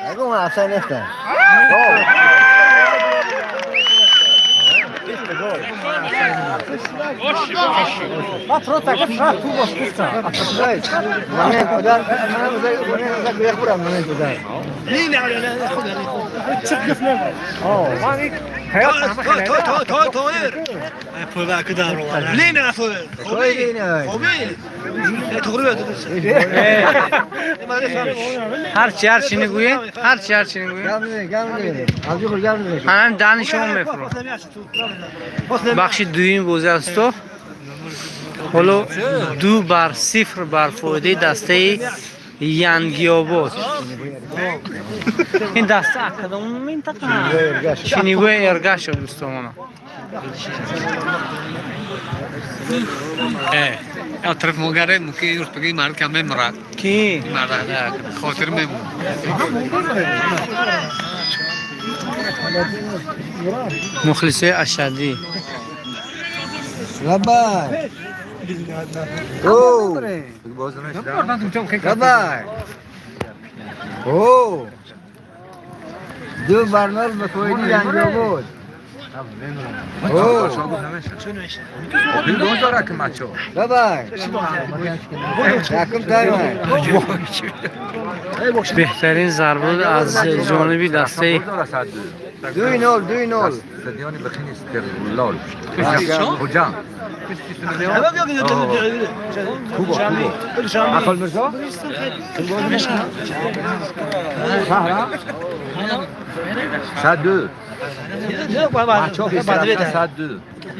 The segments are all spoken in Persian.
Agora uma ação nesta. ما فرصة كفرات هو قصة. منين قدر؟ أنا زي يخبر منين قدر. لين على خذ تشكف له. ماني. توير. فوق كده. لين أنا فوق. خوبين. تقريبا. هر چی نگویی؟ هر چی نگویی؟ گامنه. آجور گامنه. هم دانشون میفرو. بخش دویم بوزه است تو. حالا 2-0 بر فایده دسته یانگیاباد. این دسته کدام منطقه؟ شنیوه ارگاش دوستان. یا طرف مگره ممکن یورت بگی مرد کمی مرد. کی؟ مرد خاطر میمون. مخلصه اشدی. Labai. Oh. Labai. Oh. دو برنامه به فایده یانگیاباد. اوه. Labai. یکم دارم. بهترین ضربه از جانب دسته 2-0. استادیانی بخینی استقلال کجا؟ خوبه عقل مرزا؟ ساعت 2 ساعت 2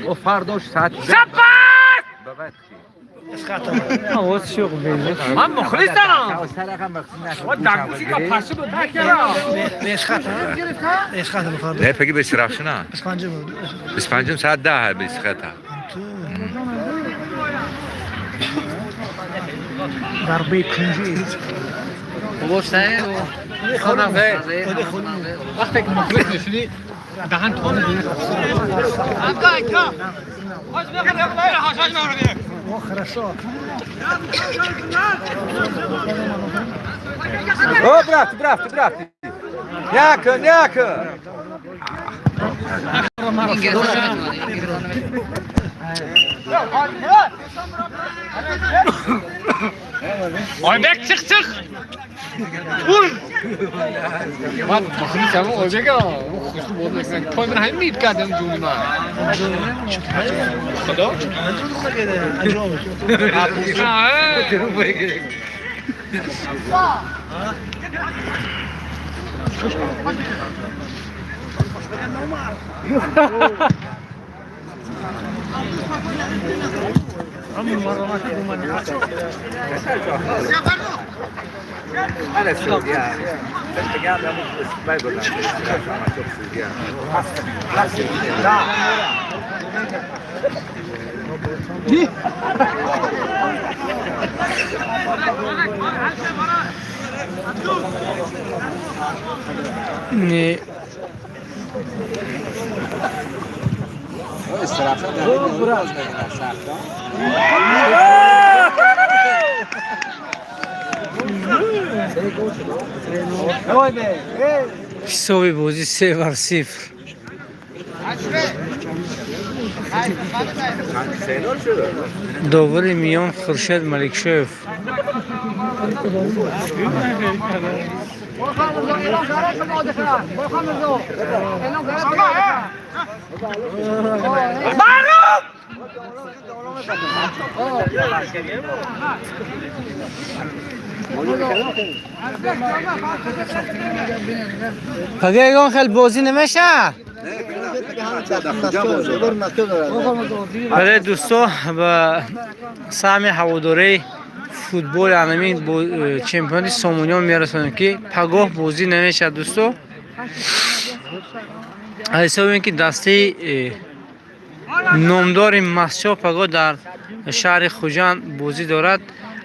و فرداش ساعت 2 آواز شوق بیزه. من مخلص دارم. و دکوسی که پاسه بود نه پکی به سرخش نه 25 ساعت 10 به سخته ضربه پنجی. بوسته. وقتی که مخلص نشدی دهن توانه دونه О, брат. Няка. Oybek çık. Vur. Bak bakın sen Oybek ya. Kuşu boğdu sen. Toyman hayır mı itkadın cümle? Kadar? انا السعوديه انت قاعد ما يقول لك نه حسابی بازی 3-0. داور میان خورشید ملکشویف. پگه خیلی بازی نمیشه. برای دوستان و سهم هواداری فوتبال انمی چمپیونی سامونیان میرسونیم که پگاه بازی نمیشه دوستان. حساب اینکه دسته نامدار مسجد پگاه در شهر خوجند بازی دارد.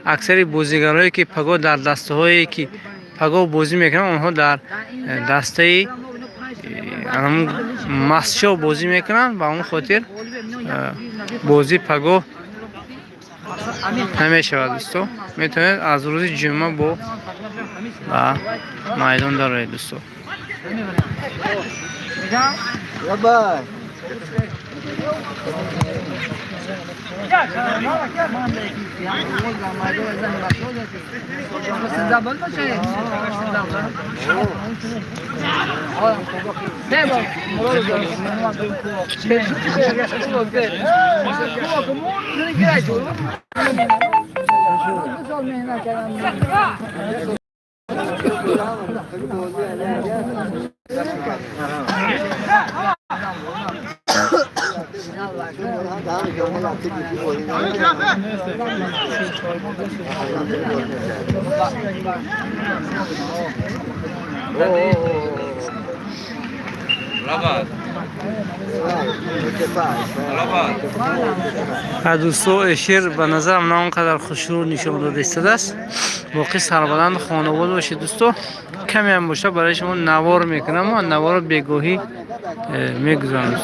اکثر بازیگرایی که پگاه در دسته هایی که پگاه بازی میکنن. اونها در دسته مسچو بازی میکنن. با اون خاطر بازی پگاه نمیشه دوستو. میتونید از روز جمعه با میدان داره دوستو. بابا دوستو اشیر به نظرم نه اونقدر خوشرو نشون داده است. باقی سربلند خانواده باشه دوستو. کمی هم باشه برای شما نوار میکنم و نوار بگاهی میگذارم.